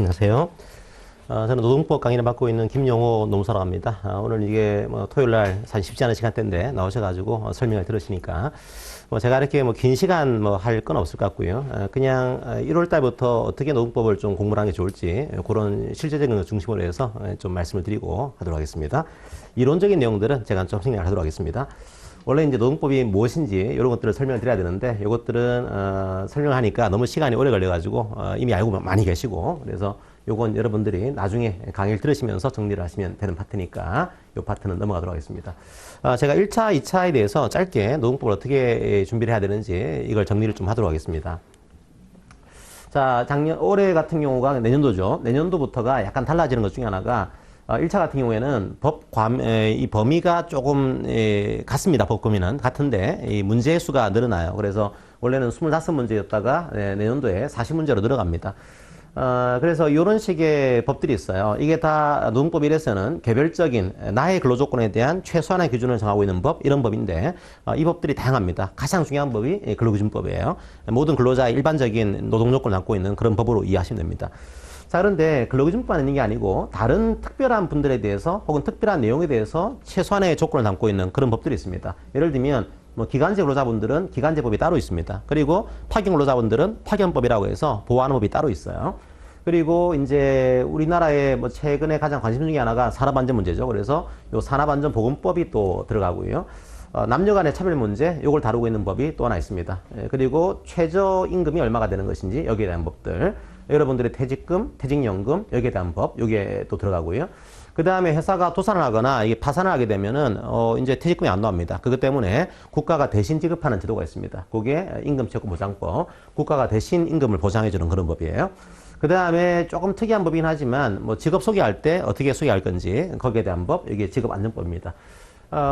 안녕하세요. 저는 노동법 강의를 맡고 있는 김용호 노무사라고 합니다. 오늘 이게 토요일 날 사실 쉽지 않은 시간대인데 나오셔가지고 설명을 들으시니까 제가 이렇게 긴 시간 할 건 없을 것 같고요. 그냥 1월 달부터 어떻게 노동법을 좀 공부를 하는 게 좋을지 그런 실제적인 것 중심으로 해서 좀 말씀을 드리고 하도록 하겠습니다. 이론적인 내용들은 제가 좀 생략을 하도록 하겠습니다. 원래 이제 노동법이 무엇인지 이런 것들을 설명을 드려야 되는데 이것들은 설명하니까 너무 시간이 오래 걸려가지고 이미 알고 많이 계시고 그래서 요건 여러분들이 나중에 강의를 들으시면서 정리를 하시면 되는 파트니까 이 파트는 넘어가도록 하겠습니다. 제가 1차, 2차에 대해서 짧게 노동법을 어떻게 준비를 해야 되는지 이걸 정리를 좀 하도록 하겠습니다. 자, 올해 같은 경우가 내년도죠. 내년도부터가 약간 달라지는 것 중에 하나가 1차 같은 경우에는 이 범위가 조금 같습니다. 법범위는 같은데 이 문제 수가 늘어나요. 그래서 원래는 25문제였다가 내년도에 40문제로 늘어갑니다. 그래서 이런 식의 법들이 있어요. 이게 다 노동법 1에서는 개별적인 나의 근로조건에 대한 최소한의 기준을 정하고 있는 법, 이런 법인데 이 법들이 다양합니다. 가장 중요한 법이 근로기준법이에요. 모든 근로자의 일반적인 노동요건을 갖고 있는 그런 법으로 이해하시면 됩니다. 자, 그런데 근로기준법만 있는 게 아니고 다른 특별한 분들에 대해서 혹은 특별한 내용에 대해서 최소한의 조건을 담고 있는 그런 법들이 있습니다. 예를 들면 기간제 근로자분들은 기간제법이 따로 있습니다. 그리고 파견 근로자분들은 파견법이라고 해서 보호하는 법이 따로 있어요. 그리고 이제 우리나라의 최근에 가장 관심 중에 하나가 산업안전 문제죠. 그래서 요 산업안전보건법이 또 들어가고요. 남녀 간의 차별 문제, 요걸 다루고 있는 법이 또 하나 있습니다. 그리고 최저임금이 얼마가 되는 것인지 여기에 대한 법들, 여러분들의 퇴직금, 퇴직연금 여기에 대한 법, 요게 또 들어가고요. 그 다음에 회사가 도산을 하거나 이게 파산을 하게 되면은 이제 퇴직금이 안 나옵니다. 그것 때문에 국가가 대신 지급하는 제도가 있습니다. 그게 임금체육보장법, 국가가 대신 임금을 보장해주는 그런 법이에요. 그 다음에 조금 특이한 법이긴 하지만 직업 소개할 때 어떻게 소개할 건지 거기에 대한 법, 이게 직업안전법입니다.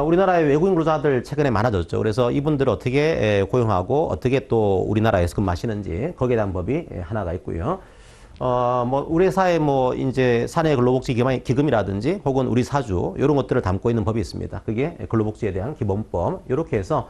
우리나라의 외국인 근로자들 최근에 많아졌죠. 그래서 이분들을 어떻게 고용하고 어떻게 또 우리나라에서 근무하시는지 거기에 대한 법이 하나가 있고요. 우리 회사의 이제 사내 근로복지기금이라든지 혹은 우리 사주, 이런 것들을 담고 있는 법이 있습니다. 그게 근로복지에 대한 기본법. 이렇게 해서,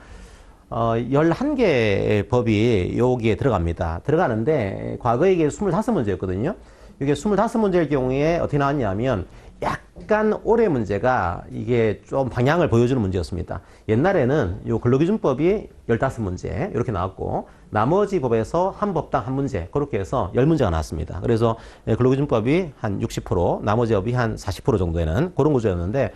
11개의 법이 여기에 들어갑니다. 들어가는데, 과거에 이게 25문제였거든요. 이게 25문제일 경우에 어떻게 나왔냐면, 약간 올해 문제가 이게 좀 방향을 보여주는 문제였습니다. 옛날에는 요 근로기준법이 15문제 이렇게 나왔고 나머지 법에서 한 법당 한 문제 그렇게 해서 10문제가 나왔습니다. 그래서 근로기준법이 한 60%, 나머지 법이 한 40% 정도 되는 그런 구조였는데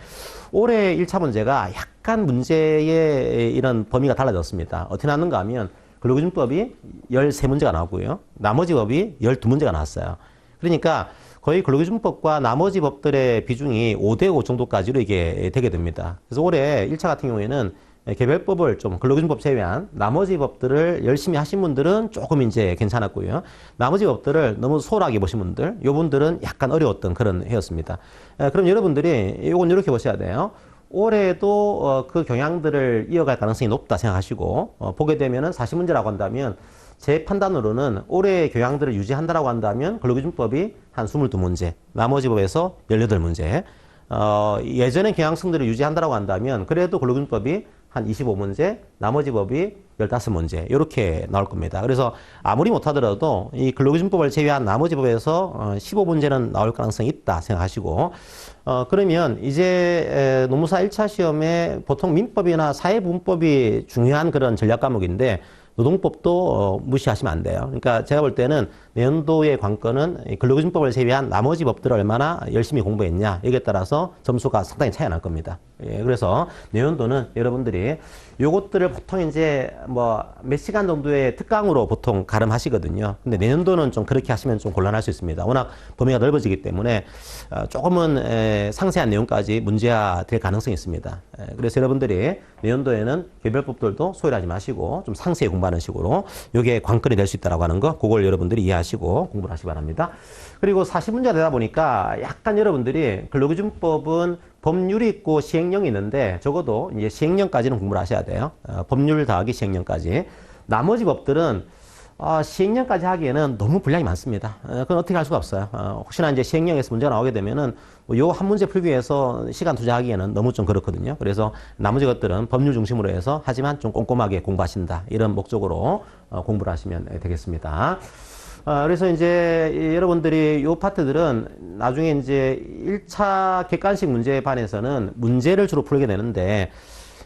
올해 1차 문제가 약간 문제의 이런 범위가 달라졌습니다. 어떻게 나왔는가 하면 근로기준법이 13문제가 나왔고요. 나머지 법이 12문제가 나왔어요. 그러니까 거의 근로기준법과 나머지 법들의 비중이 5대5 정도까지로 이게 되게 됩니다. 그래서 올해 1차 같은 경우에는 개별법을 좀 근로기준법 제외한 나머지 법들을 열심히 하신 분들은 조금 이제 괜찮았고요. 나머지 법들을 너무 소홀하게 보신 분들, 요분들은 약간 어려웠던 그런 해였습니다. 그럼 여러분들이 요건 이렇게 보셔야 돼요. 올해도 그 경향들을 이어갈 가능성이 높다 생각하시고 보게 되면은 40문제라고 한다면 제 판단으로는 올해의 교양들을 유지한다라고 한다면 근로기준법이 한 22문제, 나머지 법에서 18문제, 예전의 경향성들을 유지한다라고 한다면 그래도 근로기준법이 한 25문제, 나머지 법이 15문제 이렇게 나올 겁니다. 그래서 아무리 못하더라도 이 근로기준법을 제외한 나머지 법에서 15문제는 나올 가능성이 있다 생각하시고 그러면 이제 노무사 1차 시험에 보통 민법이나 사회부문법이 중요한 그런 전략 과목인데 노동법도 무시하시면 안 돼요. 그러니까 제가 볼 때는 내년도의 관건은 근로기준법을 제외한 나머지 법들을 얼마나 열심히 공부했냐 여기에 따라서 점수가 상당히 차이가 날 겁니다. 그래서 내년도는 여러분들이 요것들을 보통 이제 몇 시간 정도의 특강으로 보통 가름하시거든요. 근데 내년도는 좀 그렇게 하시면 좀 곤란할 수 있습니다. 워낙 범위가 넓어지기 때문에 조금은 상세한 내용까지 문제화될 가능성이 있습니다. 그래서 여러분들이 내년도에는 개별법들도 소홀하지 마시고 좀 상세히 공부하는 식으로 이게 관건이 될 수 있다고 하는 거 그걸 여러분들이 이해하시고 공부를 하시기 바랍니다. 그리고 40문제가 되다 보니까 약간 여러분들이 근로기준법은 법률이 있고 시행령이 있는데 적어도 이제 시행령까지는 공부를 하셔야 돼요. 법률 더하기 시행령까지. 나머지 법들은 시행령까지 하기에는 너무 분량이 많습니다. 그건 어떻게 할 수가 없어요. 혹시나 이제 시행령에서 문제가 나오게 되면은 요 한 문제 풀기 위해서 시간 투자하기에는 너무 좀 그렇거든요. 그래서 나머지 것들은 법률 중심으로 해서 하지만 좀 꼼꼼하게 공부하신다. 이런 목적으로 공부를 하시면 되겠습니다. 그래서 이제 여러분들이 요 파트들은 나중에 이제 1차 객관식 문제에 반해서는 문제를 주로 풀게 되는데,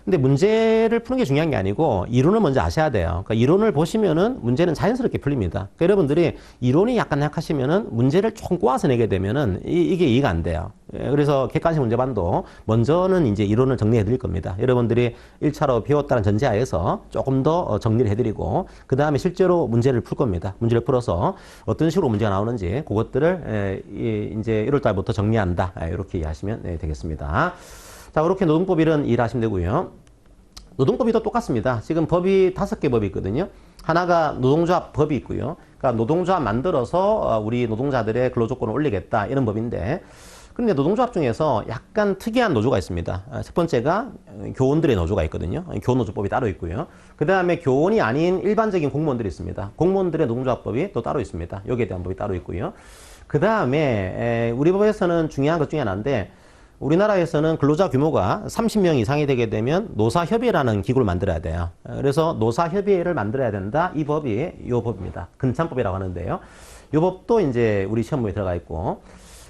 근데 문제를 푸는 게 중요한 게 아니고 이론을 먼저 아셔야 돼요. 그러니까 이론을 보시면은 문제는 자연스럽게 풀립니다. 그러니까 여러분들이 이론이 약간 약하시면은 문제를 조금 꼬아서 내게 되면은 이게 이해가 안 돼요. 그래서 객관식 문제반도 먼저는 이제 이론을 정리해 드릴 겁니다. 여러분들이 1차로 배웠다는 전제하에서 조금 더 정리를 해 드리고 그 다음에 실제로 문제를 풀 겁니다. 문제를 풀어서 어떤 식으로 문제가 나오는지 그것들을 이제 1월 달부터 정리한다. 이렇게 이해하시면 되겠습니다. 자, 그렇게 노동법 1은 이해하시면 되고요. 노동법이 또 똑같습니다. 지금 법이 5개 법이 있거든요. 하나가 노동조합 법이 있고요. 그러니까 노동조합 만들어서 우리 노동자들의 근로조건을 올리겠다 이런 법인데, 그런데 노동조합 중에서 약간 특이한 노조가 있습니다. 첫 번째가 교원들의 노조가 있거든요. 교원노조법이 따로 있고요. 그 다음에 교원이 아닌 일반적인 공무원들이 있습니다. 공무원들의 노동조합법이 또 따로 있습니다. 여기에 대한 법이 따로 있고요. 그 다음에 우리 법에서는 중요한 것 중에 하나인데, 우리나라에서는 근로자 규모가 30명 이상이 되게 되면 노사협의회라는 기구를 만들어야 돼요. 그래서 노사협의회를 만들어야 된다. 이 법이 이 법입니다. 근창법이라고 하는데요. 이 법도 이제 우리 시험부에 들어가 있고,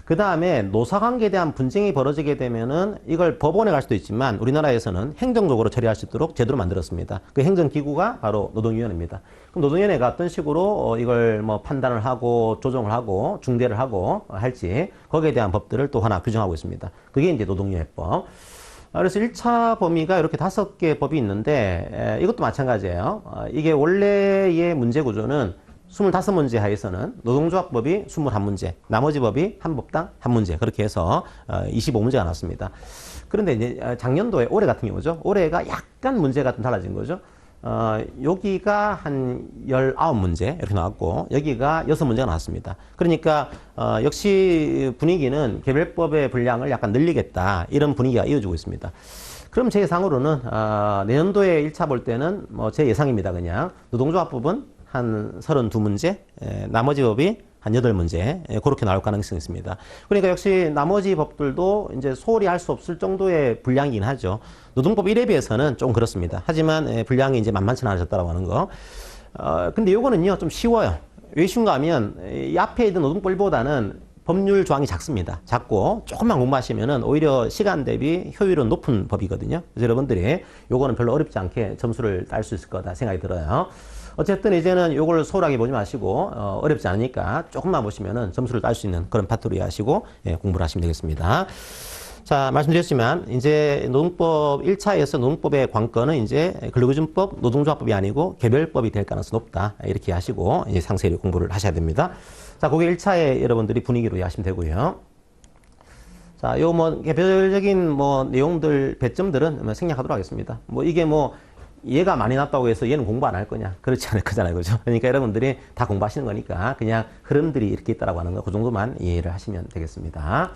그 다음에 노사관계에 대한 분쟁이 벌어지게 되면은 이걸 법원에 갈 수도 있지만 우리나라에서는 행정적으로 처리할 수 있도록 제도를 만들었습니다. 그 행정기구가 바로 노동위원회입니다. 그럼 노동위원회가 어떤 식으로 이걸 뭐 판단을 하고 조정을 하고 중대를 하고 할지 거기에 대한 법들을 또 하나 규정하고 있습니다. 그게 이제 노동위원회법. 그래서 1차 범위가 이렇게 5개 법이 있는데 이것도 마찬가지예요. 이게 원래의 문제 구조는 25문제 하에서는 노동조합법이 21문제, 나머지 법이 한 법당 한 문제, 그렇게 해서 25문제가 나왔습니다. 그런데 이제 작년도에, 올해 같은 경우죠. 올해가 약간 문제가 좀 달라진 거죠. 여기가 한 19문제 이렇게 나왔고 여기가 6문제가 나왔습니다. 그러니까 역시 분위기는 개별법의 분량을 약간 늘리겠다 이런 분위기가 이어지고 있습니다. 그럼 제 예상으로는 내년도에 1차 볼 때는 뭐 제 예상입니다. 그냥 노동조합법은 한 32문제, 나머지 법이 한 8문제, 그렇게 나올 가능성이 있습니다. 그러니까 역시 나머지 법들도 이제 소홀히 할 수 없을 정도의 분량이긴 하죠. 노동법 1에 비해서는 좀 그렇습니다. 하지만 분량이 이제 만만치 않아졌다고 하는 거. 근데 요거는요, 좀 쉬워요. 왜 쉬운가 하면 이 앞에 있는 노동법 1보다는 법률 조항이 작습니다. 작고 조금만 공부하시면은 오히려 시간 대비 효율은 높은 법이거든요. 그래서 여러분들이 요거는 별로 어렵지 않게 점수를 딸 수 있을 거다 생각이 들어요. 어쨌든 이제는 요걸 소홀하게 보지 마시고 어렵지 않으니까 조금만 보시면은 점수를 딸 수 있는 그런 파트로 이해하시고 공부를 하시면 되겠습니다. 자, 말씀드렸지만 이제 노동법 1차에서 노동법의 관건은 이제 근로기준법, 노동조합법이 아니고 개별법이 될 가능성이 높다. 이렇게 하시고 이제 상세히 공부를 하셔야 됩니다. 자, 그게 1차의 여러분들이 분위기로 이해하시면 되고요. 자, 요 뭐 개별적인 뭐 내용들, 배점들은 생략하도록 하겠습니다. 뭐 이게 뭐 얘가 많이 났다고 해서 얘는 공부 안 할 거냐? 그렇지 않을 거잖아요. 그죠? 그러니까 여러분들이 다 공부하시는 거니까 그냥 흐름들이 이렇게 있다라고 하는 거, 그 정도만 이해를 하시면 되겠습니다.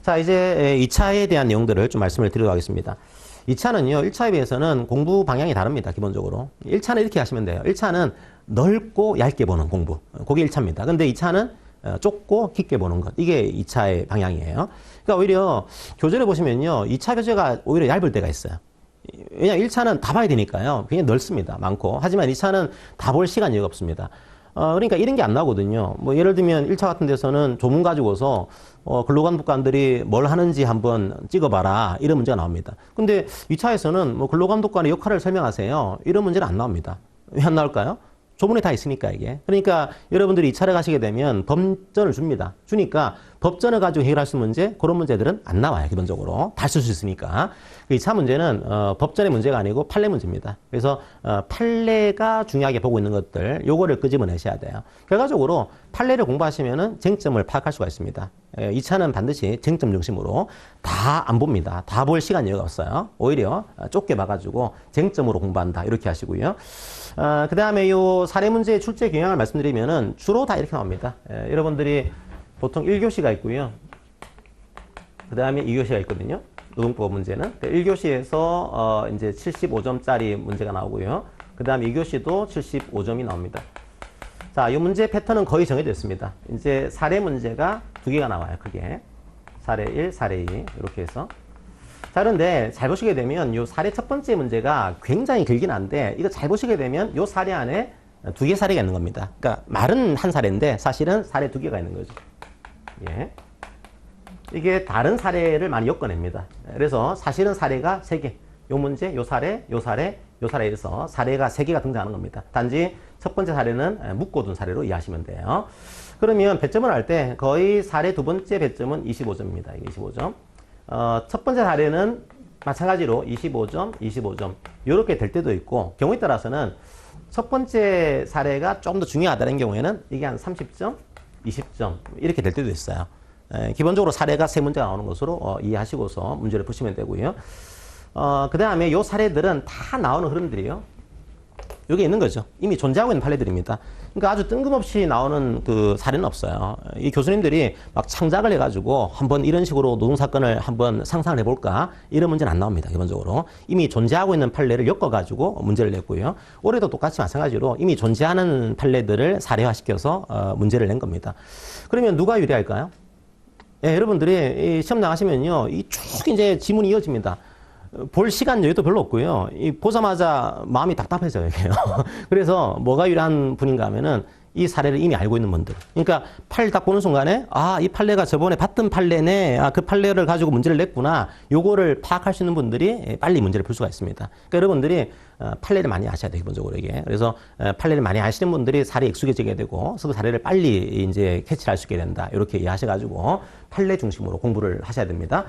자, 이제 2차에 대한 내용들을 좀 말씀을 드리도록 하겠습니다. 2차는요, 1차에 비해서는 공부 방향이 다릅니다. 기본적으로. 1차는 이렇게 하시면 돼요. 1차는 넓고 얇게 보는 공부. 그게 1차입니다. 근데 2차는 좁고 깊게 보는 것. 이게 2차의 방향이에요. 그러니까 오히려 교재를 보시면요, 2차 교재가 오히려 얇을 때가 있어요. 왜냐면 1차는 다 봐야 되니까요. 굉장히 넓습니다. 많고. 하지만 2차는 다 볼 시간이 없습니다. 그러니까 이런 게 안 나오거든요. 뭐 예를 들면 1차 같은 데서는 조문 가지고서 근로감독관들이 뭘 하는지 한번 찍어봐라. 이런 문제가 나옵니다. 근데 2차에서는 뭐 근로감독관의 역할을 설명하세요. 이런 문제는 안 나옵니다. 왜 안 나올까요? 조문에 다 있으니까 이게. 그러니까 여러분들이 2차를 가시게 되면 법전을 줍니다. 주니까 법전을 가지고 해결할 수 있는 문제, 그런 문제들은 안 나와요. 기본적으로. 다 쓸 수 있으니까. 2차 문제는 법전의 문제가 아니고 판례 문제입니다. 그래서 판례가 중요하게 보고 있는 것들, 요거를 끄집어내셔야 돼요. 결과적으로 판례를 공부하시면은 쟁점을 파악할 수가 있습니다. 2차는 반드시 쟁점 중심으로 다 안 봅니다. 다 볼 시간이 없어요. 오히려 좁게 봐가지고 쟁점으로 공부한다. 이렇게 하시고요. 그 다음에 요 사례 문제의 출제 경향을 말씀드리면은 주로 다 이렇게 나옵니다. 여러분들이 보통 1교시가 있고요. 그 다음에 2교시가 있거든요. 노동법 문제는. 1교시에서 이제 75점짜리 문제가 나오고요. 그 다음에 2교시도 75점이 나옵니다. 자, 이 문제 패턴은 거의 정해져 있습니다. 이제 사례 문제가 2개가 나와요. 크게. 사례 1, 사례 2 이렇게 해서. 자, 그런데 잘 보시게 되면 이 사례 첫 번째 문제가 굉장히 길긴 한데 이거 잘 보시게 되면 이 사례 안에 두 개 사례가 있는 겁니다. 그러니까 말은 한 사례인데 사실은 사례 두 개가 있는 거죠. 예. 이게 다른 사례를 많이 엮어냅니다. 그래서 사실은 사례가 세 개. 요 문제, 요 사례, 요 사례, 요 사례에서 사례가 세 개가 등장하는 겁니다. 단지 첫 번째 사례는 묶어둔 사례로 이해하시면 돼요. 그러면 배점을 할 때 거의 사례 두 번째 배점은 25점입니다. 이게 25점. 첫 번째 사례는 마찬가지로 25점, 25점. 이렇게 될 때도 있고, 경우에 따라서는 첫 번째 사례가 좀 더 중요하다는 경우에는 이게 한 30점, 20점 이렇게 될 때도 있어요. 기본적으로 사례가 세 문제가 나오는 것으로 이해하시고서 문제를 푸시면 되고요. 그 다음에 요 사례들은 다 나오는 흐름들이요. 여기 있는 거죠. 이미 존재하고 있는 판례들입니다. 그러니까 아주 뜬금없이 나오는 그 사례는 없어요. 이 교수님들이 막 창작을 해가지고 한번 이런 식으로 노동사건을 한번 상상을 해볼까? 이런 문제는 안 나옵니다. 기본적으로. 이미 존재하고 있는 판례를 엮어가지고 문제를 냈고요. 올해도 똑같이 마찬가지로 이미 존재하는 판례들을 사례화시켜서 문제를 낸 겁니다. 그러면 누가 유리할까요? 예, 여러분들이 시험 나가시면요. 이 쭉 이제 지문이 이어집니다. 볼 시간 여유도 별로 없고요. 보자마자 마음이 답답해져요, 이게요. 그래서 뭐가 유리한 분인가 하면은 이 사례를 이미 알고 있는 분들. 그러니까 판례 딱 보는 순간에 이 판례가 저번에 봤던 판례네. 그 판례를 가지고 문제를 냈구나. 요거를 파악할 수 있는 분들이 빨리 문제를 풀 수가 있습니다. 그러니까 여러분들이 판례를 많이 아셔야 돼요, 기본적으로 이게. 그래서 판례를 많이 아시는 분들이 사례에 익숙해지게 되고 그 사례를 빨리 이제 캐치할 수 있게 된다. 이렇게 이해하셔가지고 판례 중심으로 공부를 하셔야 됩니다.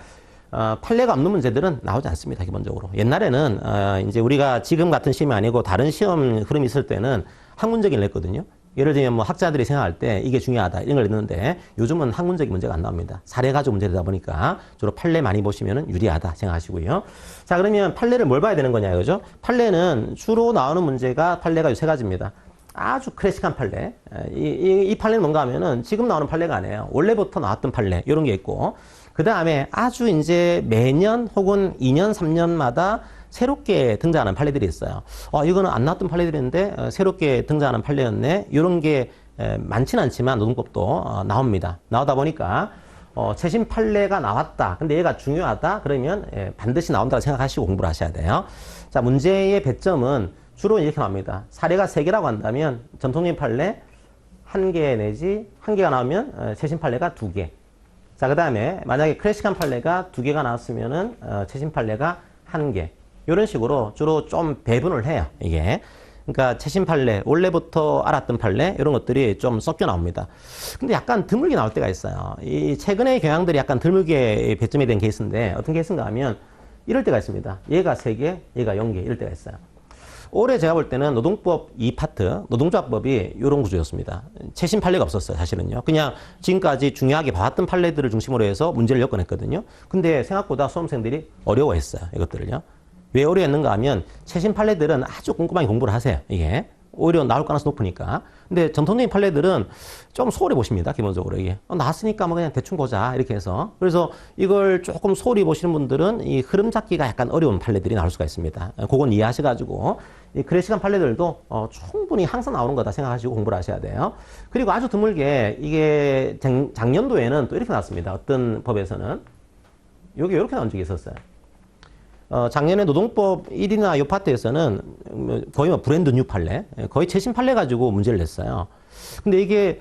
판례가 없는 문제들은 나오지 않습니다, 기본적으로. 옛날에는, 이제 우리가 지금 같은 시험이 아니고 다른 시험 흐름이 있을 때는 학문적인 냈거든요. 예를 들면 뭐 학자들이 생각할 때 이게 중요하다, 이런 걸 냈는데 요즘은 학문적인 문제가 안 나옵니다. 사례 가지고 문제되다 보니까 주로 판례 많이 보시면 유리하다 생각하시고요. 자, 그러면 판례를 뭘 봐야 되는 거냐, 그죠? 판례는 주로 나오는 문제가 판례가 세 가지입니다. 아주 클래식한 판례. 이 판례는 뭔가 하면은 지금 나오는 판례가 아니에요. 원래부터 나왔던 판례, 이런 게 있고. 그 다음에 아주 이제 매년 혹은 2년, 3년마다 새롭게 등장하는 판례들이 있어요. 이거는 안 나왔던 판례들인데 새롭게 등장하는 판례였네. 이런 게 많지는 않지만 노동법도 나옵니다. 나오다 보니까 최신 판례가 나왔다. 근데 얘가 중요하다. 그러면 반드시 나온다고 생각하시고 공부를 하셔야 돼요. 자, 문제의 배점은 주로 이렇게 나옵니다. 사례가 3개라고 한다면 전통적인 판례 1개 내지 1개가 나오면 최신 판례가 2개. 자, 그 다음에 만약에 클래식한 판례가 2개가 나왔으면은 최신 판례가 1개. 이런 식으로 주로 좀 배분을 해요, 이게. 그러니까 최신 판례, 원래부터 알았던 판례 이런 것들이 좀 섞여 나옵니다. 근데 약간 드물게 나올 때가 있어요. 이 최근의 경향들이 약간 드물게 배점이 된 케이스인데 어떤 케이스인가 하면 이럴 때가 있습니다. 얘가 3개, 얘가 0개 이럴 때가 있어요. 올해 제가 볼 때는 노동법 2파트, 노동조합법이 이런 구조였습니다. 최신 판례가 없었어요, 사실은요. 그냥 지금까지 중요하게 봐왔던 판례들을 중심으로 해서 문제를 엮어냈거든요. 근데 생각보다 수험생들이 어려워했어요, 이것들을요. 왜 어려웠는가 하면 최신 판례들은 아주 꼼꼼하게 공부를 하세요, 이게. 오히려 나올 가능성이 높으니까. 근데 전통적인 판례들은 좀 소홀히 보십니다, 기본적으로 이게. 나왔으니까 뭐 그냥 대충 보자, 이렇게 해서. 그래서 이걸 조금 소홀히 보시는 분들은 이 흐름 잡기가 약간 어려운 판례들이 나올 수가 있습니다. 그건 이해하셔가지고, 이 클래식한 판례들도 충분히 항상 나오는 거다 생각하시고 공부를 하셔야 돼요. 그리고 아주 드물게 이게 작년도에는 또 이렇게 나왔습니다. 어떤 법에서는. 여기 이렇게 나온 적이 있었어요. 작년에 노동법 1이나 요 파트에서는 거의 뭐 브랜드 뉴 판례, 거의 최신 판례 가지고 문제를 냈어요. 근데 이게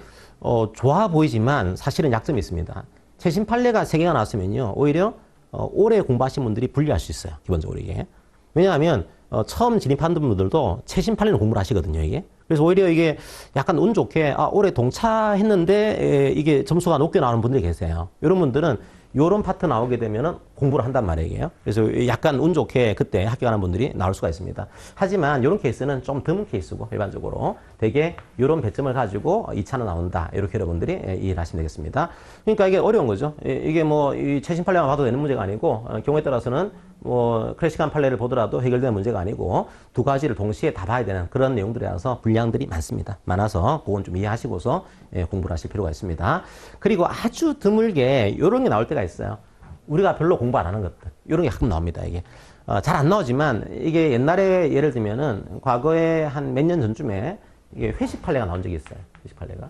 좋아 보이지만 사실은 약점이 있습니다. 최신 판례가 3개가 나왔으면요, 오히려 올해 공부하신 분들이 불리할 수 있어요, 기본적으로 이게. 왜냐하면 처음 진입하는 분들도 최신 판례를 공부를 하시거든요, 이게. 그래서 오히려 이게 약간 운 좋게 올해 동차했는데 이게 점수가 높게 나오는 분들이 계세요. 이런 분들은 요런 파트 나오게 되면은 공부를 한단 말이에요. 그래서 약간 운 좋게 그때 합격하는 분들이 나올 수가 있습니다. 하지만 요런 케이스는 좀 드문 케이스고, 일반적으로 되게 요런 배점을 가지고 2차는 나온다, 이렇게 여러분들이 이해를 하시면 되겠습니다. 그러니까 이게 어려운 거죠. 이게 뭐 이 최신 판례만 봐도 되는 문제가 아니고, 경우에 따라서는 뭐 클래식한 판례를 보더라도 해결되는 문제가 아니고 두 가지를 동시에 다 봐야 되는 그런 내용들이라서 분량들이 많아서 그건 좀 이해하시고서 공부를 하실 필요가 있습니다. 그리고 아주 드물게 이런 게 나올 때가 있어요. 우리가 별로 공부 안 하는 것들, 이런 게 가끔 나옵니다. 이게 잘 안 나오지만, 이게 옛날에 예를 들면은 과거에 한 몇 년 전쯤에 이게 회식 판례가 나온 적이 있어요. 회식 판례가.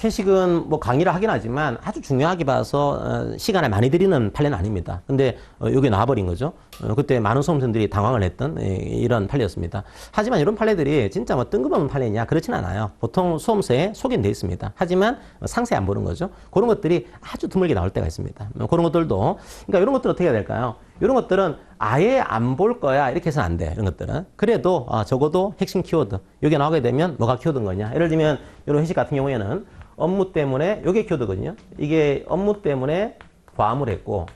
회식은 뭐 강의를 하긴 하지만 아주 중요하게 봐서 시간을 많이 들이는 판례는 아닙니다. 근데 여기 나와버린 거죠. 그때 많은 수험생들이 당황을 했던 이런 판례였습니다. 하지만 이런 판례들이 진짜 뭐 뜬금없는 판례냐 그렇진 않아요. 보통 수험서에 소개는 돼 있습니다. 하지만 상세히 안 보는 거죠. 그런 것들이 아주 드물게 나올 때가 있습니다. 그런 것들도 그러니까 이런 것들 어떻게 해야 될까요? 이런 것들은 아예 안 볼 거야 이렇게 해서는 안 돼. 이런 것들은 그래도 적어도 핵심 키워드 여기 나오게 되면 뭐가 키워드인 거냐. 예를 들면 이런 회식 같은 경우에는 업무 때문에 이게 키워드거든요. 이게 업무 때문에 과음을 했고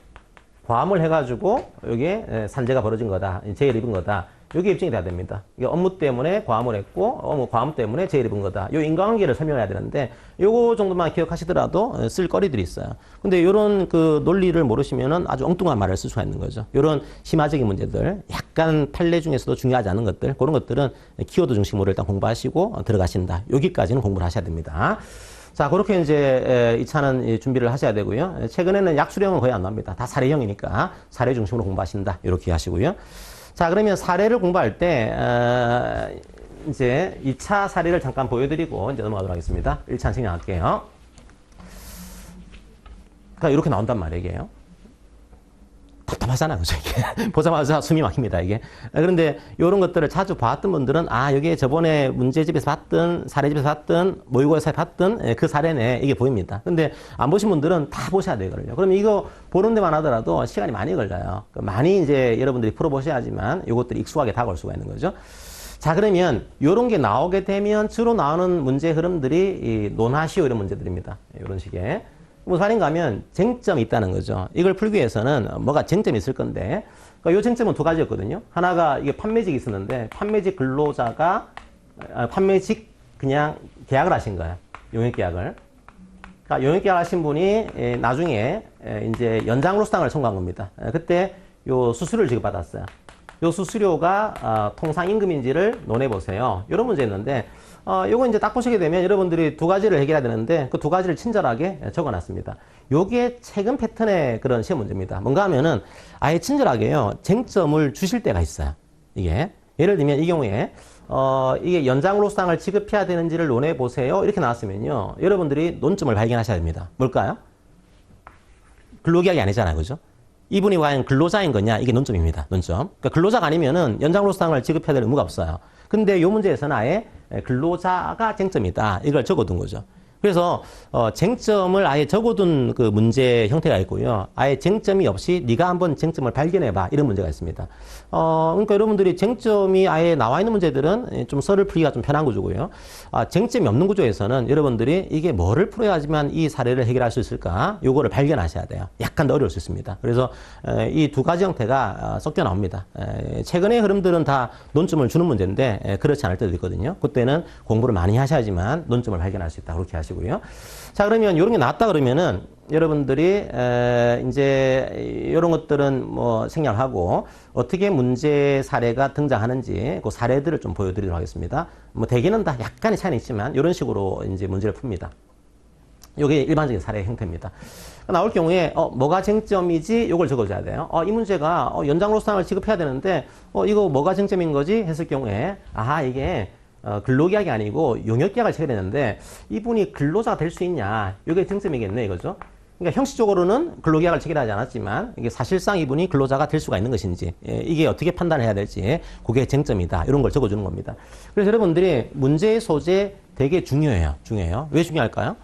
과음을 해가지고 여기에 산재가 벌어진 거다. 재해를 입은 거다. 여기 입증이 돼야 됩니다. 이게 업무 때문에 과음을 했고 과음 때문에 재해를 입은 거다. 요 인과관계를 설명해야 되는데 요거 정도만 기억하시더라도 쓸 거리들이 있어요. 근데 요런 그 논리를 모르시면은 아주 엉뚱한 말을 쓸 수가 있는 거죠. 요런 심화적인 문제들, 약간 판례 중에서도 중요하지 않은 것들, 그런 것들은 키워드 중심으로 일단 공부하시고 들어가신다. 여기까지는 공부를 하셔야 됩니다. 자, 그렇게 이제 2차는 준비를 하셔야 되고요. 최근에는 약수령은 거의 안 나옵니다. 다 사례형이니까 사례 중심으로 공부하신다. 이렇게 하시고요. 자, 그러면 사례를 공부할 때 이제 2차 사례를 잠깐 보여드리고 이제 넘어가도록 하겠습니다. 1차 진행할게요. 그러니까 이렇게 나온단 말이에요, 이게요. 답답하잖아요, 그죠? 이게. 보자마자 숨이 막힙니다, 이게. 그런데 이런 것들을 자주 봤던 분들은, 여기에 저번에 문제집에서 봤던, 사례집에서 봤던, 모의고사에 봤던 그 사례네, 이게 보입니다. 근데 안 보신 분들은 다 보셔야 되거든요. 그러면 이거 보는 데만 하더라도 시간이 많이 걸려요. 많이 이제 여러분들이 풀어보셔야지만 이것들이 익숙하게 다가올 수가 있는 거죠. 자, 그러면 이런 게 나오게 되면 주로 나오는 문제 흐름들이 이 논하시오 이런 문제들입니다. 이런 식의. 무슨 말인가 하면 쟁점이 있다는 거죠. 이걸 풀기 위해서는 뭐가 쟁점이 있을 건데, 그러니까 이 쟁점은 두 가지였거든요. 하나가 이게 판매직이 있었는데, 판매직 근로자가, 판매직 그냥 계약을 하신 거예요. 용역계약을. 그러니까 용역계약을 하신 분이 나중에 이제 연장로스당을 청구한 겁니다. 그때 요 수수료를 지급받았어요. 요 수수료가 통상임금인지를 논해보세요. 이런 문제였는데, 요거 이제 딱 보시게 되면 여러분들이 두 가지를 해결해야 되는데 그 두 가지를 친절하게 적어놨습니다. 요게 최근 패턴의 그런 시험 문제입니다. 뭔가 하면은 아예 친절하게요. 쟁점을 주실 때가 있어요. 이게. 예를 들면 이 경우에, 이게 연장로스당을 지급해야 되는지를 논해보세요. 이렇게 나왔으면요. 여러분들이 논점을 발견하셔야 됩니다. 뭘까요? 근로계약이 아니잖아요. 그죠? 이분이 과연 근로자인 거냐? 이게 논점입니다. 논점. 그러니까 근로자가 아니면은 연장로스당을 지급해야 될 의무가 없어요. 근데 이 문제에서는 아예 근로자가 쟁점이다. 이걸 적어둔 거죠. 그래서 쟁점을 아예 적어둔 그 문제 형태가 있고요. 아예 쟁점이 없이 네가 한번 쟁점을 발견해봐. 이런 문제가 있습니다. 그러니까 여러분들이 쟁점이 아예 나와 있는 문제들은 좀 썰을 풀기가 좀 편한 구조고요. 쟁점이 없는 구조에서는 여러분들이 이게 뭐를 풀어야지만 이 사례를 해결할 수 있을까? 요거를 발견하셔야 돼요. 약간 더 어려울 수 있습니다. 그래서 이 두 가지 형태가 섞여 나옵니다. 최근의 흐름들은 다 논점을 주는 문제인데 그렇지 않을 때도 있거든요. 그때는 공부를 많이 하셔야지만 논점을 발견할 수 있다. 그렇게 하시고요. 자, 그러면 이런 게 나왔다 그러면은 여러분들이 이제 이런 것들은 뭐 생략하고 어떻게 문제 사례가 등장하는지 그 사례들을 좀 보여드리도록 하겠습니다. 뭐 대개는 다 약간의 차이는 있지만 이런 식으로 이제 문제를 풉니다. 이게 일반적인 사례 형태입니다. 나올 경우에 뭐가 쟁점이지 이걸 적어줘야 돼요. 이 문제가 연장로스당을 지급해야 되는데 이거 뭐가 쟁점인 거지 했을 경우에 이게 근로계약이 아니고 용역계약을 체결했는데 이분이 근로자가 될 수 있냐 이게 쟁점이겠네 이거죠. 그러니까 형식적으로는 근로계약을 체결하지 않았지만 이게 사실상 이분이 근로자가 될 수가 있는 것인지 이게 어떻게 판단해야 될지 그게 쟁점이다 이런 걸 적어주는 겁니다. 그래서 여러분들이 문제의 소재 되게 중요해요. 왜 중요할까요?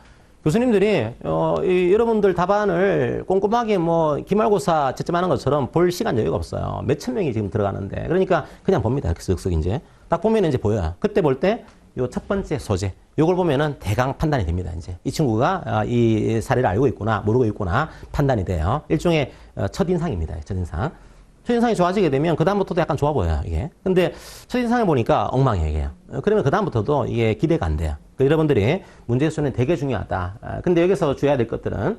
교수님들이 여러분들 답안을 꼼꼼하게 뭐 기말고사 채점하는 것처럼 볼 시간 여유가 없어요. 몇천 명이 지금 들어가는데 그러니까 그냥 봅니다. 이렇게 쓱쓱 이제 딱 보면 이제 보여요. 그때 볼 때 요 첫 번째 소재 요걸 보면은 대강 판단이 됩니다. 이제 이 친구가 이 사례를 알고 있구나 모르고 있구나 판단이 돼요. 일종의 첫인상입니다. 첫인상이 좋아지게 되면 그다음부터도 약간 좋아 보여요, 이게. 근데 첫인상을 보니까 엉망이에요, 이게. 그러면 그다음부터도 이게 기대가 안 돼요. 여러분들이 문제수는 되게 중요하다. 근데 여기서 주의해야 될 것들은,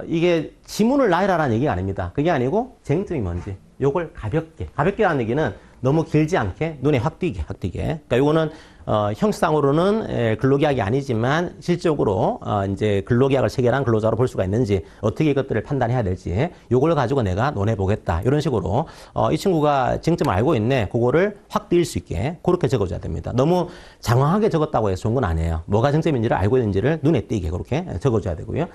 이게 지문을 나열하라는 얘기가 아닙니다. 그게 아니고 쟁점이 뭔지. 요걸 가볍게라는 얘기는 너무 길지 않게 눈에 확 띄게. 그러니까 요거는 형식상으로는 근로계약이 아니지만 실질적으로 이제 근로계약을 체결한 근로자로 볼 수가 있는지 어떻게 이것들을 판단해야 될지 요걸 가지고 내가 논해 보겠다. 이런 식으로 이 친구가 쟁점을 알고 있네. 그거를 확 띄일 수 있게 그렇게 적어줘야 됩니다. 너무 장황하게 적었다고 해서 좋은 건 아니에요. 뭐가 쟁점인지를 알고 있는지를 눈에 띄게 그렇게 적어줘야 되고요.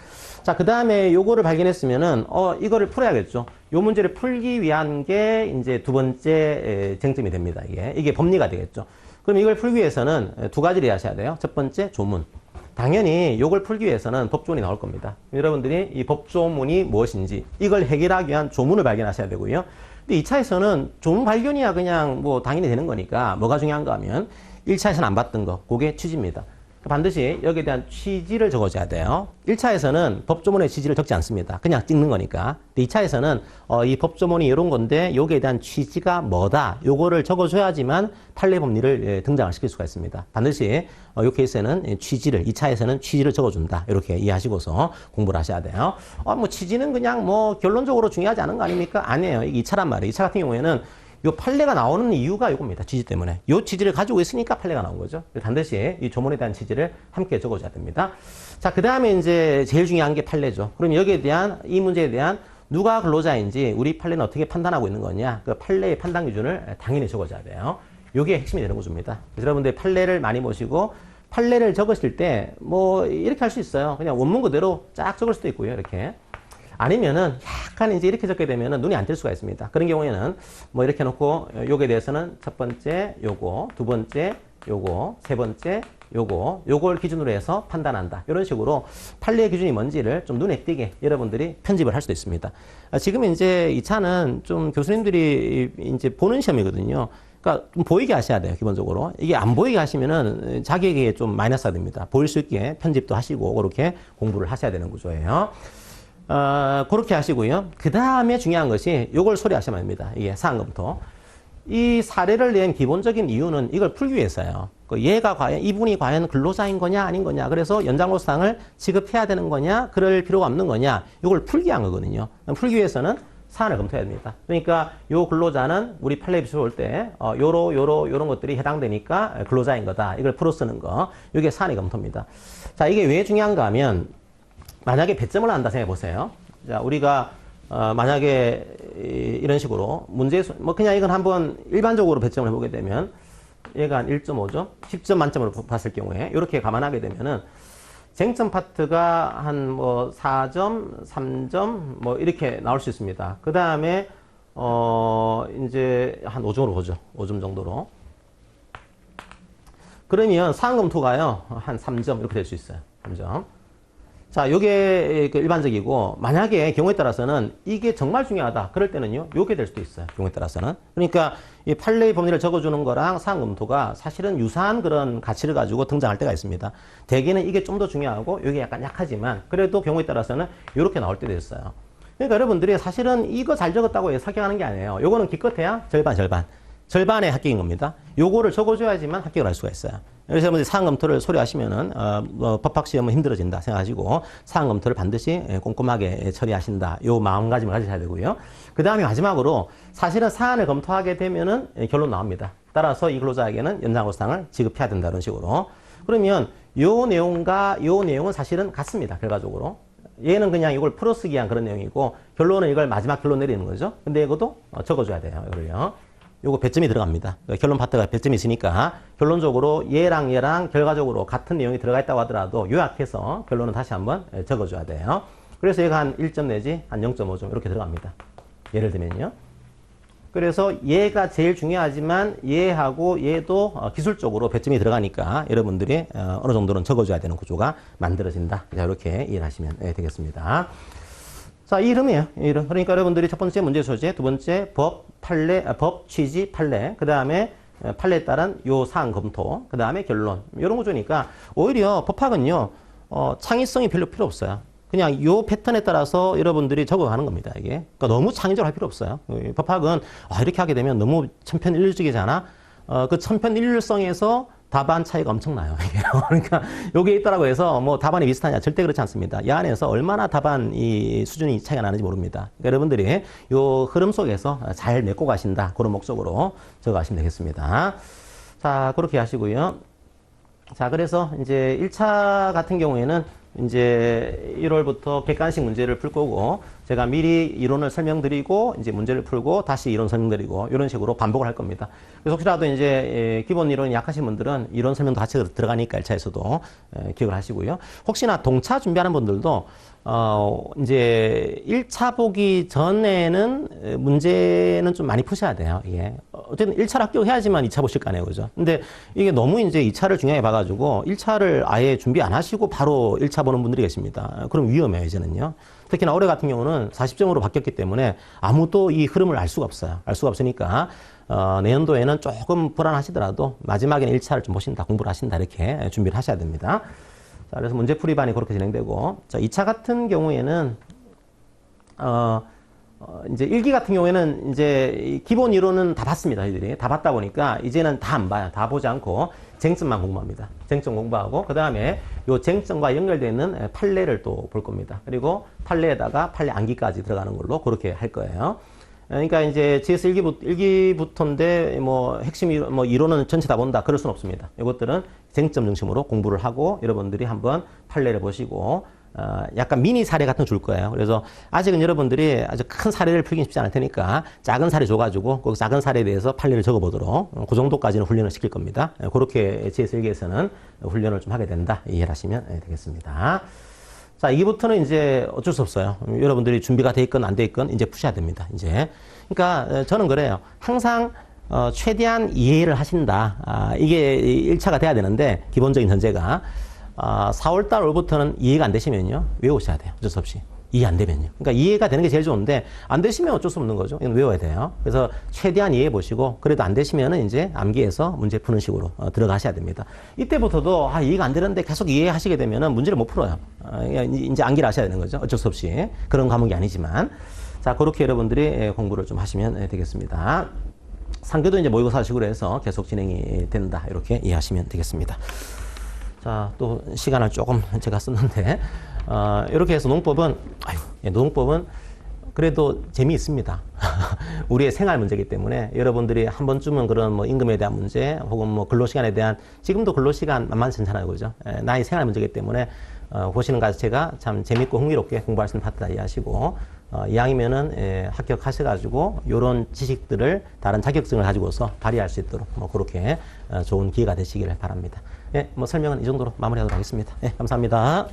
자, 그 다음에 요거를 발견했으면은 이거를 풀어야겠죠. 요 문제를 풀기 위한 게 이제 두 번째 쟁점이 됩니다. 이게 법리가 되겠죠. 그럼 이걸 풀기 위해서는 두 가지를 이해하셔야 돼요. 첫 번째, 조문. 당연히 이걸 풀기 위해서는 법조문이 나올 겁니다. 여러분들이 이 법조문이 무엇인지 이걸 해결하기 위한 조문을 발견하셔야 되고요. 근데 2차에서는 조문 발견이야 그냥 뭐 당연히 되는 거니까 뭐가 중요한가 하면 1차에서는 안 봤던 거, 그게 취지입니다. 반드시 여기에 대한 취지를 적어줘야 돼요. 1차에서는 법조문의 취지를 적지 않습니다. 그냥 찍는 거니까. 근데 2차에서는 이 법조문이 이런 건데 여기에 대한 취지가 뭐다. 요거를 적어줘야지만 판례 법리를 등장을 시킬 수가 있습니다. 반드시 이 케이스에는 취지를, 2차에서는 취지를 적어준다. 이렇게 이해하시고서 공부를 하셔야 돼요. 뭐 취지는 그냥 뭐 결론적으로 중요하지 않은 거 아닙니까? 아니에요. 이게 2차란 말이에요. 2차 같은 경우에는 요 판례가 나오는 이유가 이겁니다. 취지 때문에. 요 취지를 가지고 있으니까 판례가 나온 거죠. 반드시 이 조문에 대한 취지를 함께 적어줘야 됩니다. 자, 그 다음에 이제 제일 중요한 게 판례죠. 그럼 여기에 대한, 이 문제에 대한 누가 근로자인지 우리 판례는 어떻게 판단하고 있는 거냐. 그 판례의 판단 기준을 당연히 적어줘야 돼요. 요게 핵심이 되는 구조입니다. 그래서 여러분들 판례를 많이 보시고 판례를 적으실 때 뭐 이렇게 할 수 있어요. 그냥 원문 그대로 쫙 적을 수도 있고요. 이렇게. 아니면은 약간 이제 이렇게 적게 되면은 눈이 안 띌 수가 있습니다. 그런 경우에는 뭐 이렇게 놓고 요거에 대해서는 첫 번째 요거, 두 번째 요거, 세 번째 요걸 기준으로 해서 판단한다. 이런 식으로 판례의 기준이 뭔지를 좀 눈에 띄게 여러분들이 편집을 할 수도 있습니다. 지금 이제 이 차는 좀 교수님들이 이제 보는 시험이거든요. 그러니까 좀 보이게 하셔야 돼요, 기본적으로. 이게 안 보이게 하시면은 자기에게 좀 마이너스가 됩니다. 보일 수 있게 편집도 하시고 그렇게 공부를 하셔야 되는 구조예요. 그렇게 하시고요. 그 다음에 중요한 것이 요걸 소리하시면 됩니다. 이게 사안검토. 이 사례를 낸 기본적인 이유는 이걸 풀기 위해서요. 얘가 과연, 이분이 과연 근로자인 거냐, 아닌 거냐. 그래서 연장노상을 지급해야 되는 거냐, 그럴 필요가 없는 거냐. 이걸 풀기 위한 거거든요. 풀기 위해서는 사안을 검토해야 됩니다. 그러니까 요 근로자는 우리 판례 비추어 볼 때, 요런 것들이 해당되니까 근로자인 거다. 이걸 풀어 쓰는 거. 이게 사안의 검토입니다. 자, 이게 왜 중요한가 하면, 만약에 배점을 한다 생각해 보세요. 자, 우리가 만약에 이런 식으로 뭐 그냥 이건 한번 일반적으로 배점을 해보게 되면 얘가 한 1.5죠. 10점 만점으로 봤을 경우에 이렇게 감안하게 되면은 쟁점 파트가 한 뭐 4점, 3점 뭐 이렇게 나올 수 있습니다. 그 다음에 이제 한 5점으로 보죠. 5점 정도로. 그러면 사안검토가요 한 3점 이렇게 될 수 있어요. 3점. 자, 요게 일반적이고, 만약에 경우에 따라서는 이게 정말 중요하다. 그럴 때는요, 요게 될 수도 있어요. 경우에 따라서는. 그러니까 이 판례의 법리를 적어주는 거랑 사안검토가 사실은 유사한 그런 가치를 가지고 등장할 때가 있습니다. 대개는 이게 좀 더 중요하고, 요게 약간 약하지만, 그래도 경우에 따라서는 요렇게 나올 때도 있어요. 그러니까 여러분들이 사실은 이거 잘 적었다고 해서 합격하는 게 아니에요. 요거는 기껏해야 절반. 절반의 합격인 겁니다. 요거를 적어줘야지만 합격을 할 수가 있어요. 그래서 여러분들이 사안검토를 소리하시면은, 법학시험은 힘들어진다 생각하시고, 사안검토를 반드시 꼼꼼하게 처리하신다. 요 마음가짐을 가지셔야 되고요. 그 다음에 마지막으로, 사실은 사안을 검토하게 되면은 결론 나옵니다. 따라서 이 근로자에게는 연장노상을 지급해야 된다. 이런 식으로. 그러면 요 내용과 요 내용은 사실은 같습니다. 결과적으로. 얘는 그냥 이걸 풀어쓰기 위한 그런 내용이고, 결론은 이걸 마지막 결론 내리는 거죠. 근데 이것도 적어줘야 돼요. 이거를요. 요거 배점이 들어갑니다. 결론 파트가 배점이 있으니까 결론적으로 얘랑 결과적으로 같은 내용이 들어가 있다고 하더라도 요약해서 결론은 다시 한번 적어줘야 돼요. 그래서 얘가 한 1점 내지 한 0.5점 이렇게 들어갑니다. 예를 들면요. 그래서 얘가 제일 중요하지만 얘하고 얘도 기술적으로 배점이 들어가니까 여러분들이 어느 정도는 적어줘야 되는 구조가 만들어진다. 자, 이렇게 이해하시면 되겠습니다. 자, 이 흐름이에요. 이 흐름. 그러니까 여러분들이 첫 번째 문제 소재, 두 번째 법 취지, 판례, 그 다음에 판례에 따른 요 사안 검토, 그 다음에 결론. 이런 구조니까 오히려 법학은요, 창의성이 별로 필요 없어요. 그냥 요 패턴에 따라서 여러분들이 적어가는 겁니다, 이게. 그러니까 너무 창의적으로 할 필요 없어요. 법학은, 이렇게 하게 되면 너무 천편일률적이잖아. 그 천편일률성에서 답안 차이가 엄청나요. 그러니까 여기에 있다라고 해서 뭐 답안이 비슷하냐 절대 그렇지 않습니다. 이 안에서 얼마나 답안 이 수준이 차이가 나는지 모릅니다. 그러니까 여러분들이 요 흐름 속에서 잘 메꿔 가신다. 그런 목적으로 적어가시면 되겠습니다. 자, 그렇게 하시고요. 자, 그래서 이제 1차 같은 경우에는 이제 1월부터 객관식 문제를 풀 거고, 제가 미리 이론을 설명드리고, 이제 문제를 풀고, 다시 이론 설명드리고, 이런 식으로 반복을 할 겁니다. 그래서 혹시라도 이제 기본 이론이 약하신 분들은 이론 설명도 같이 들어가니까 1차에서도 기억을 하시고요. 혹시나 동차 준비하는 분들도 이제 1차 보기 전에는 문제는 좀 많이 푸셔야 돼요. 이게. 어쨌든 1차를 합격해야지만 2차 보실 거 아니에요. 그죠? 근데 이게 너무 이제 2차를 중요하게 봐가지고 1차를 아예 준비 안 하시고 바로 1차 보는 분들이 계십니다. 그럼 위험해요, 이제는요. 특히나 올해 같은 경우는 40점으로 바뀌었기 때문에 아무도 이 흐름을 알 수가 없어요. 알 수가 없으니까 내년도에는 조금 불안하시더라도 마지막에는 1차를 좀 보신다, 공부를 하신다, 이렇게 준비를 하셔야 됩니다. 자, 그래서 문제풀이반이 그렇게 진행되고, 자, 2차 같은 경우에는, 이제 1기 같은 경우에는 이제 기본 이론은 다 봤습니다, 저희들이. 다 봤다 보니까 이제는 다 안 봐요. 다 보지 않고 쟁점만 공부합니다. 쟁점 공부하고, 그 다음에 요 쟁점과 연결되어 있는 판례를 또 볼 겁니다. 그리고 판례에다가 판례 암기까지 들어가는 걸로 그렇게 할 거예요. 그러니까 이제 GS 1기부터인데 뭐 핵심 뭐 이론은 전체 다 본다, 그럴 수는 없습니다. 이것들은 쟁점 중심으로 공부를 하고 여러분들이 한번 판례를 보시고 약간 미니 사례 같은 거 줄 거예요. 그래서 아직은 여러분들이 아주 큰 사례를 풀긴 쉽지 않을 테니까 작은 사례 줘가지고 그 작은 사례에 대해서 판례를 적어보도록 그 정도까지는 훈련을 시킬 겁니다. 그렇게 GS 1기에서는 훈련을 좀 하게 된다, 이해를 하시면 되겠습니다. 자, 2기부터는 이제 어쩔 수 없어요. 여러분들이 준비가 돼 있건 안 돼 있건 이제 푸셔야 됩니다. 이제. 그러니까 저는 그래요. 항상 최대한 이해를 하신다. 이게 1차가 돼야 되는데 기본적인 전제가 4월달 올부터는 이해가 안 되시면요, 외우셔야 돼요. 어쩔 수 없이. 이해 안 되면요. 그러니까 이해가 되는 게 제일 좋은데 안 되시면 어쩔 수 없는 거죠. 이건 외워야 돼요. 그래서 최대한 이해해 보시고, 그래도 안 되시면은 이제 암기해서 문제 푸는 식으로 들어가셔야 됩니다. 이때부터도 이해가 안 되는데 계속 이해하시게 되면은 문제를 못 풀어요. 이제 암기를 하셔야 되는 거죠. 어쩔 수 없이. 그런 과목이 아니지만. 자, 그렇게 여러분들이 공부를 좀 하시면 되겠습니다. 상교도 이제 모의고사 식으로 해서 계속 진행이 된다, 이렇게 이해하시면 되겠습니다. 자, 또 시간을 조금 제가 썼는데, 이렇게 해서 농법은, 농법은 그래도 재미있습니다. 우리의 생활 문제이기 때문에 여러분들이 한 번쯤은 그런 뭐 임금에 대한 문제, 혹은 뭐 근로시간에 대한, 지금도 근로시간 만만치 않잖아요. 그죠? 나의 생활 문제이기 때문에 보시는 것 자체가 참 재밌고 흥미롭게 공부할 수 있는 파트다 이해하시고, 이왕이면은 합격하셔가지고 요런 지식들을 다른 자격증을 가지고서 발휘할 수 있도록 뭐 그렇게 좋은 기회가 되시기를 바랍니다. 뭐 설명은 이 정도로 마무리하도록 하겠습니다. 감사합니다.